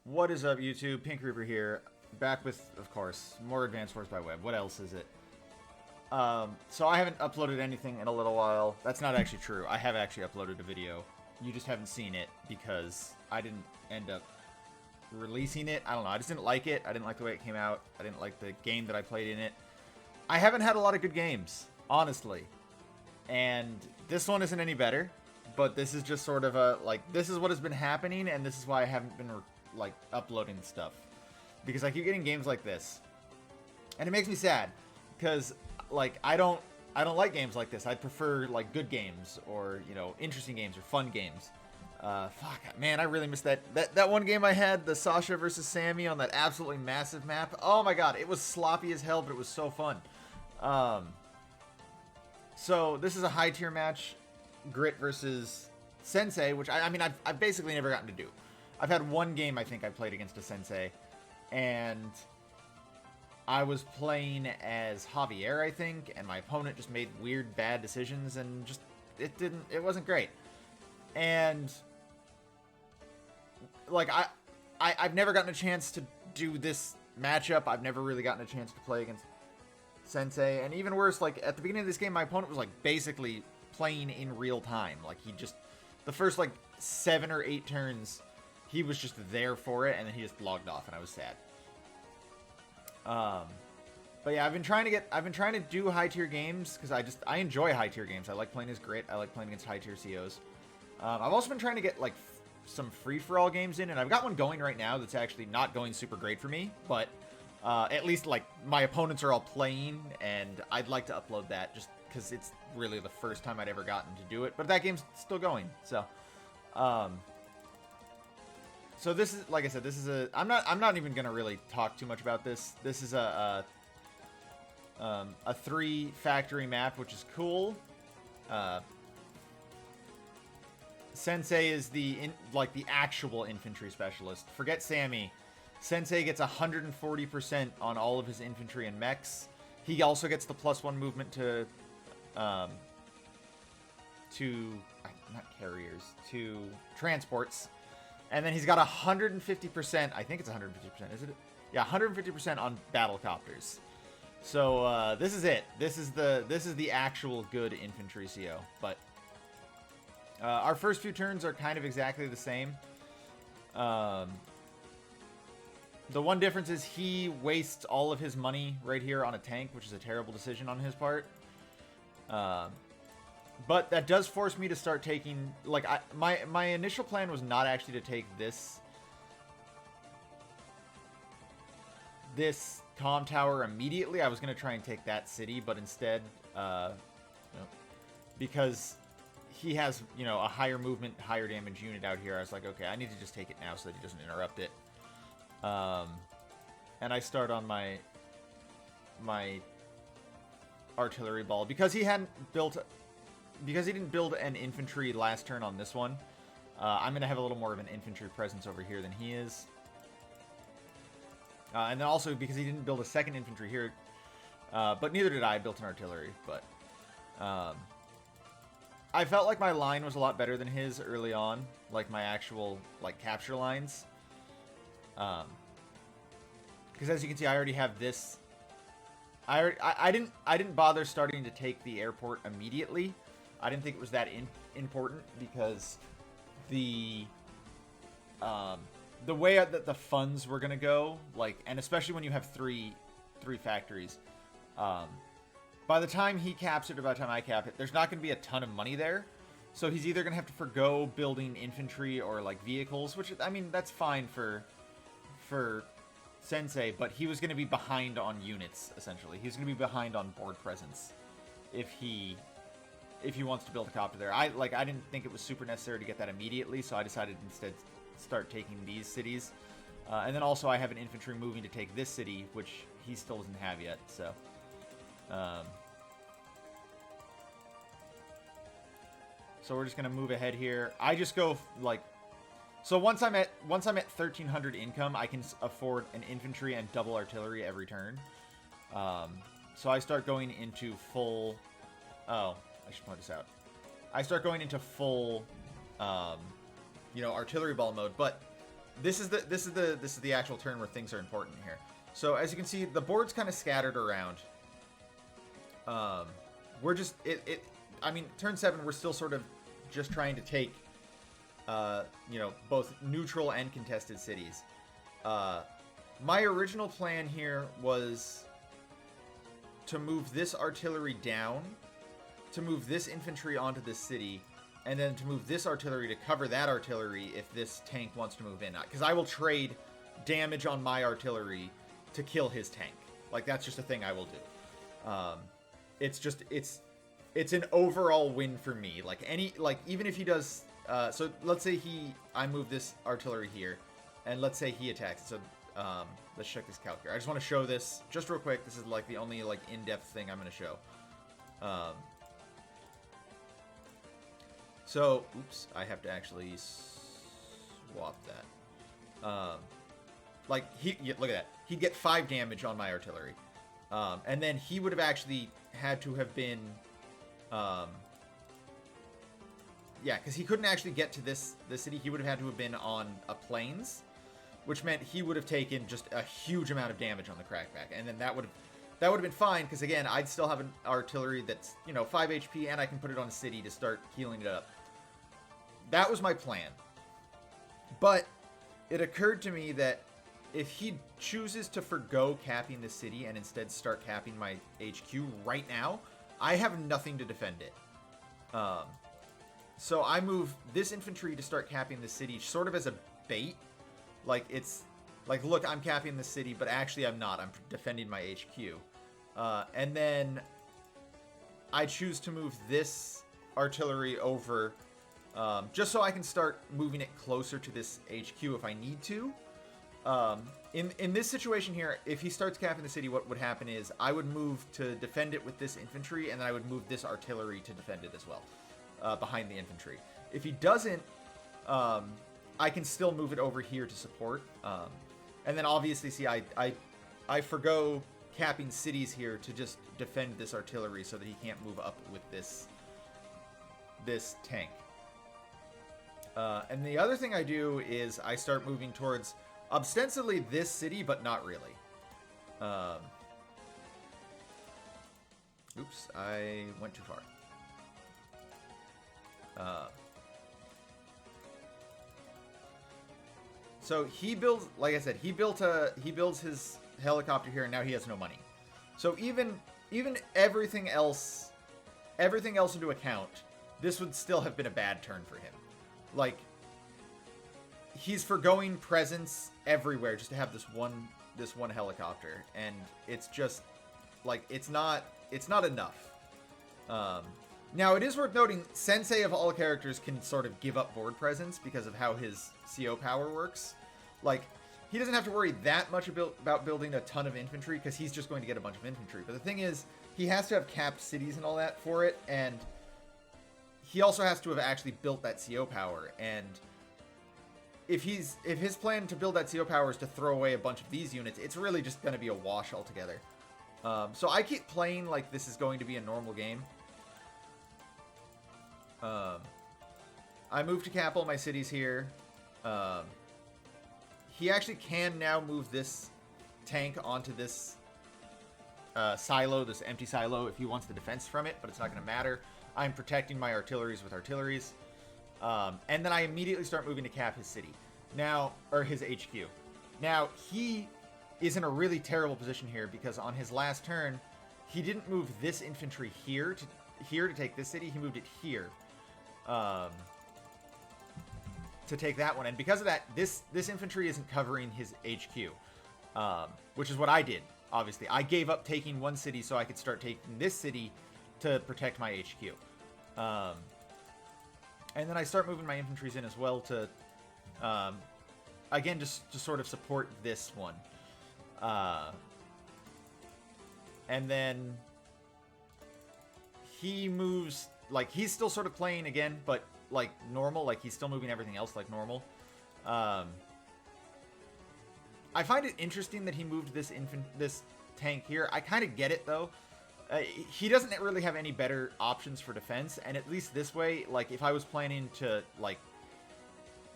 What is up, YouTube? Pink Reaper here, back with, of course, more Advanced Wars by Web. What else is it? So I haven't uploaded anything in a little while. That's not actually true. I have actually uploaded a video. You just haven't seen it because I didn't end up releasing it. I don't know. I just didn't like it. I didn't like the way it came out. I didn't like the game that I played in it. I haven't had a lot of good games, honestly. And this one isn't any better. But this is just sort of a, like, this is what has been happening, and this is why I haven't been, like, uploading stuff. Because I keep getting games like this. And it makes me sad. Because, like, I don't like games like this. I'd prefer, like, good games, or, you know, interesting games, or fun games. Fuck, man, I really missed that one game I had, the Sasha versus Sammy on that absolutely massive map. Oh my god, it was sloppy as hell, but it was so fun. So, this is a high tier match. Grit versus Sensei, which I mean, I've basically never gotten to do. I've had one game, I think, I played against a Sensei, and I was playing as Javier, I think, and my opponent just made weird, bad decisions, and just, it wasn't great. And, like, I've never gotten a chance to do this matchup. I've never really gotten a chance to play against Sensei, and even worse, like, at the beginning of this game, my opponent was, like, basically playing in real time. Like, he just, the first, like, 7 or 8 turns, he was just there for it, and then he just logged off, and I was sad. But yeah, I've been trying to do high tier games, because I enjoy high tier games. I like playing as Grit, I like playing against high tier COs. I've also been trying to get, like, some free-for-all games in, and I've got one going right now that's actually not going super great for me, but at least, like, my opponents are all playing, and I'd like to upload that, just because it's really the first time I'd ever gotten to do it. But that game's still going, so so this is, like I said, this is a, I'm not even gonna really talk too much about this. This is a 3 factory map, which is cool. Sensei is the actual infantry specialist. Forget Sammy. Sensei gets 140% on all of his infantry and mechs. He also gets the +1 movement to not carriers, to transports. And then he's got 150%, I think it's 150%, is it? Yeah, 150% on battle copters. So this is it. This is the actual good infantry CO. But our first few turns are kind of exactly the same. The one difference is he wastes all of his money right here on a tank, which is a terrible decision on his part. But that does force me to start taking, like, my initial plan was not actually to take this comm tower immediately. I was going to try and take that city, but instead, because he has, you know, a higher movement, higher damage unit out here, I was like, okay, I need to just take it now so that he doesn't interrupt it. And I start on my artillery ball because he didn't build an infantry last turn on this one. I'm gonna have a little more of an infantry presence over here than he is, and then also because he didn't build a second infantry here, but neither did I. Built an artillery, but I felt like my line was a lot better than his early on, like my actual, like, capture lines. Because as you can see, I already have this. I didn't bother starting to take the airport immediately. I didn't think it was that important because the way that the funds were gonna go, like, and especially when you have three factories, by the time he caps it or by the time I cap it, there's not gonna be a ton of money there. So he's either gonna have to forgo building infantry or, like, vehicles, which, I mean, that's fine for Sensei, but he was going to be behind on units, essentially. He's going to be behind on board presence if he wants to build a copter there. I didn't think it was super necessary to get that immediately, so I decided instead start taking these cities. And then also I have an infantry moving to take this city, which he still doesn't have yet, so so we're just going to move ahead here. I just go, like, so once I'm at 1,300 income, I can afford an infantry and double artillery every turn. So I start going into full. Oh, I should point this out. I start going into full, you know, artillery ball mode. But this is the actual turn where things are important here. So as you can see, the board's kind of scattered around. We're just I mean, turn 7, we're still sort of just trying to take, you know, both neutral and contested cities. My original plan here was to move this artillery down, to move this infantry onto this city, and then to move this artillery to cover that artillery if this tank wants to move in. Because I will trade damage on my artillery to kill his tank. Like, that's just a thing I will do. It's an overall win for me. Like, even if he does, so let's say I move this artillery here, and let's say he attacks. So, let's check this calc here. I just want to show this just real quick. This is like the only like in-depth thing I'm going to show. So, oops, I have to actually swap that. Like, look at that. He'd get 5 damage on my artillery. And then he would have actually had to have been, yeah, because he couldn't actually get to this city. He would have had to have been on a plains, which meant he would have taken just a huge amount of damage on the crackback. And then that would have been fine, because again, I'd still have an artillery that's, you know, 5 HP, and I can put it on a city to start healing it up. That was my plan. But it occurred to me that if he chooses to forgo capping the city and instead start capping my HQ right now, I have nothing to defend it. So I move this infantry to start capping the city sort of as a bait. Like, it's like, look, I'm capping the city, but actually I'm not. I'm defending my HQ. And then I choose to move this artillery over, just so I can start moving it closer to this HQ if I need to. In this situation here, if he starts capping the city, what would happen is I would move to defend it with this infantry, and then I would move this artillery to defend it as well, behind the infantry. If he doesn't, I can still move it over here to support. And then obviously, see, I forgo capping cities here to just defend this artillery so that he can't move up with this tank. And the other thing I do is I start moving towards ostensibly this city, but not really. Oops, I went too far. So he builds, like I said, he builds his helicopter here, and now he has no money. So even everything else into account, this would still have been a bad turn for him. Like, he's forgoing presence everywhere just to have this one helicopter, and it's just like it's not enough. Now it is worth noting, Sensei of all characters can sort of give up board presence because of how his CO power works. Like, he doesn't have to worry that much about building a ton of infantry because he's just going to get a bunch of infantry. But the thing is, he has to have capped cities and all that for it, and he also has to have actually built that CO power. And if his plan to build that CO power is to throw away a bunch of these units, it's really just going to be a wash altogether. So I keep playing like this is going to be a normal game. I move to cap all my cities here. He actually can now move this tank onto this silo, this empty silo, if he wants the defense from it, but it's not going to matter. I'm protecting my artilleries with artilleries. And then I immediately start moving to cap his city. Now, or his HQ. Now, he is in a really terrible position here because on his last turn, he didn't move this infantry here to take this city. He moved it here to take that one. And because of that, this infantry isn't covering his HQ, which is what I did, obviously. I gave up taking one city so I could start taking this city to protect my HQ. And then I start moving my infantries in as well to, again, just to sort of support this one. And then he moves, like, he's still sort of playing again, but, like, normal. Like, he's still moving everything else like normal. I find it interesting that he moved this tank here. I kind of get it, though. He doesn't really have any better options for defense, and at least this way, like, if I was planning to, like,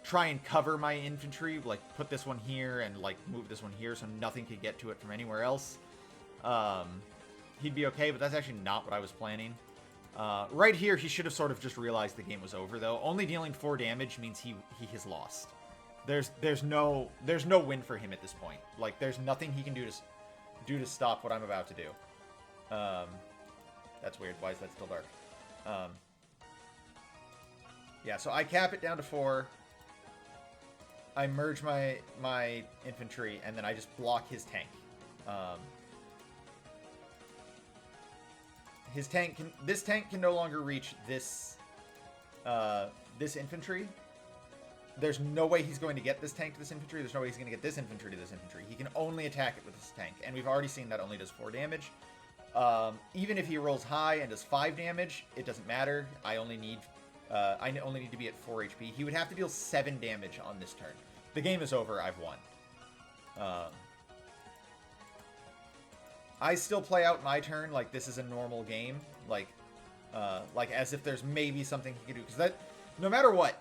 try and cover my infantry, like put this one here and like move this one here so nothing could get to it from anywhere else, he'd be okay, but that's actually not what I was planning. Right here, he should have sort of just realized the game was over, though. Only dealing 4 damage means he has lost. There's no win for him at this point. Like, there's nothing he can do to stop what I'm about to do. That's weird. Why is that still dark? Yeah, so I cap it down to 4. I merge my infantry, and then I just block his tank. This tank can no longer reach this infantry. There's no way he's going to get this tank to this infantry. There's no way he's going to get this infantry to this infantry. He can only attack it with this tank, and we've already seen that only does 4 damage. Even if he rolls high and does 5 damage, it doesn't matter. I only need to be at 4 HP. He would have to deal 7 damage on this turn. The game is over. I've won. I still play out my turn like this is a normal game, like as if there's maybe something he could do. Because that, no matter what,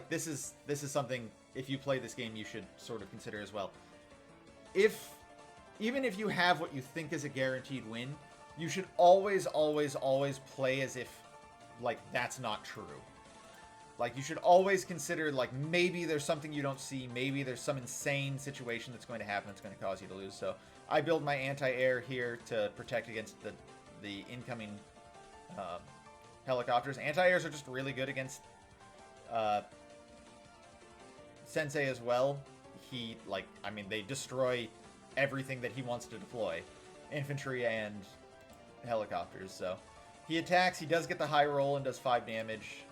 this is something. If you play this game, you should sort of consider as well. Even if you have what you think is a guaranteed win, you should always play as if like that's not true. Like, you should always consider, like, maybe there's something you don't see. Maybe there's some insane situation that's going to happen that's going to cause you to lose. So I build my anti-air here to protect against the incoming helicopters. Anti-airs are just really good against Sensei as well. They destroy everything that he wants to deploy. Infantry and helicopters. So he attacks. He does get the high roll and does 5 damage.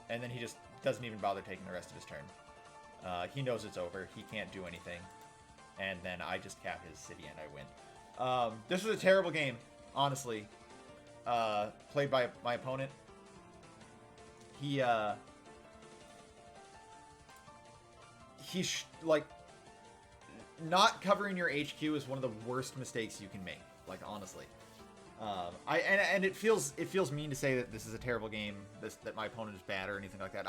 And then he just doesn't even bother taking the rest of his turn. He knows it's over. He can't do anything. And then I just cap his city and I win. This was a terrible game, honestly. Played by my opponent. Not covering your HQ is one of the worst mistakes you can make. Like, honestly. It feels mean to say that this is a terrible game, that my opponent is bad or anything like that.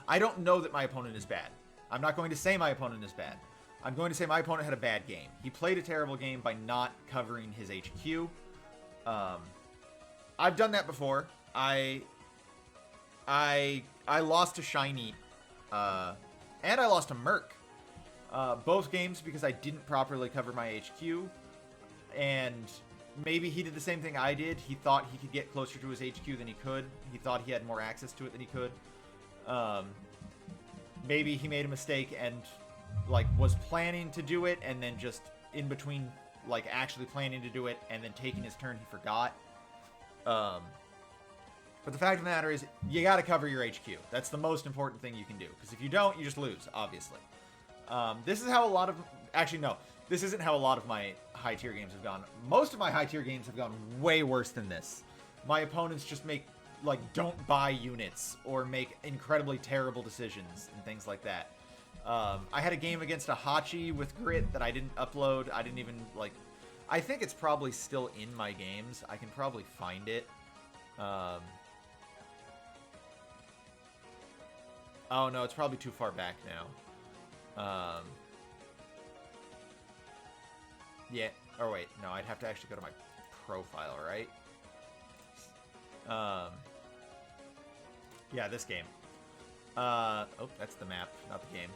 I don't know that my opponent is bad. I'm not going to say my opponent is bad. I'm going to say my opponent had a bad game. He played a terrible game by not covering his HQ. I've done that before. I lost to Shiny, and I lost to Merc. Both games because I didn't properly cover my HQ, and maybe he did the same thing I did. He thought he could get closer to his HQ than he could. He thought he had more access to it than he could. Maybe he made a mistake and, was planning to do it, and then just in between, actually planning to do it and then taking his turn, he forgot. But the fact of the matter is, you gotta cover your HQ. That's the most important thing you can do. Because if you don't, you just lose, obviously. This is how a lot of... Actually, no. This isn't how a lot of my high-tier games have gone. Most of my high-tier games have gone way worse than this. My opponents just make, don't buy units or make incredibly terrible decisions and things like that. I had a game against a Hachi with Grit that I didn't upload. I didn't even, I think it's probably still in my games. I can probably find it. Oh, no, it's probably too far back now. Yeah. Or wait, no, I'd have to actually go to my profile, right? Yeah, this game. Oh, that's the map, not the game.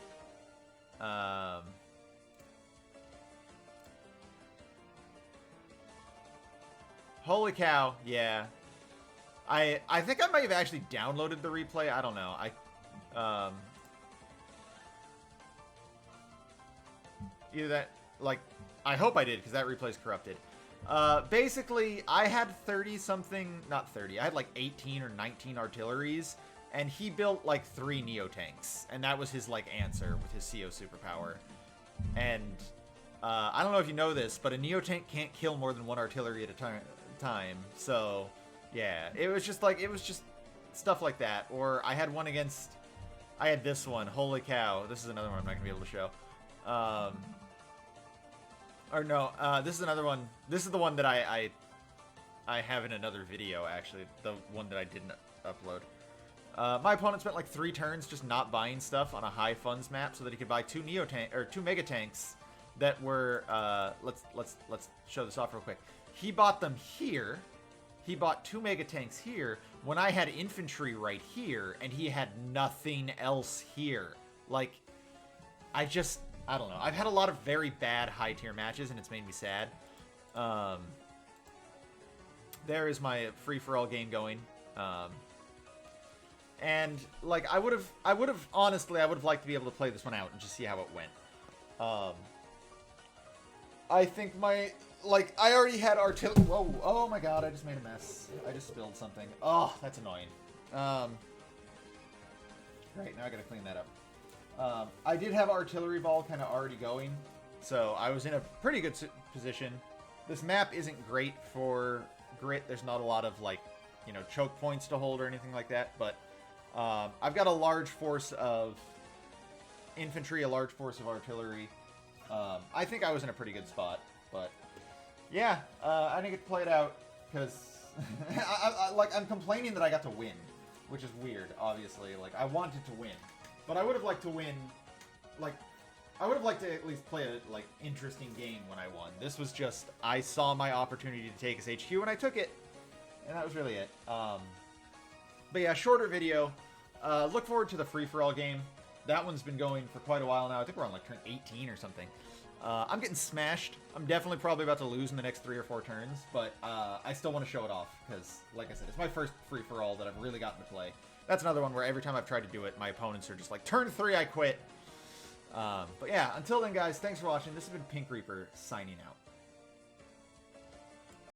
Holy cow, yeah. I think I might have actually downloaded the replay. I don't know. Either that, I hope I did, because that replay's corrupted. Basically, I had 30-something, not 30, I had 18 or 19 artilleries, and he built 3 Neo-Tanks, and that was his answer with his CO superpower. And I don't know if you know this, but a Neo-Tank can't kill more than 1 artillery at a time. So yeah, it was just stuff like that. Or I had one against, I had this one. Holy cow, this is another one I'm not gonna be able to show. Or no, this is another one. This is the one that I have in another video, actually. The one that I didn't upload. My opponent spent like 3 turns just not buying stuff on a high funds map so that he could buy 2 2 mega tanks that were let's show this off real quick. He bought them here. He bought 2 mega tanks here when I had infantry right here and he had nothing else here. Like, I don't know. I've had a lot of very bad high tier matches and it's made me sad. There is my free-for-all game going. And like I would have honestly liked to be able to play this one out and just see how it went. I think I already had artillery. Whoa! Oh my god! I just made a mess. I just spilled something. Oh, that's annoying. Great. Now I gotta clean that up. I did have artillery ball kind of already going, so I was in a pretty good position. This map isn't great for grit. There's not a lot of like, you know, choke points to hold or anything like that, but I've got a large force of infantry, a large force of artillery. I think I was in a pretty good spot, but yeah, I didn't get to play it out because I'm complaining that I got to win, which is weird, obviously. Like, I wanted to win, but I would have liked to win, like, I would have liked to at least play a, like, interesting game when I won. This was just, I saw my opportunity to take his HQ and I took it, and that was really it. But yeah, shorter video. Look forward to the free-for-all game. That one's been going for quite a while now. I think we're on like turn 18 or something. I'm getting smashed. I'm definitely probably about to lose in the next 3 or 4 turns, but I still want to show it off because, like I said, it's my first free-for-all that I've really gotten to play. That's another one where every time I've tried to do it, my opponents are just like, turn 3, I quit. But yeah, until then, guys, thanks for watching. This has been Pink Reaper signing out.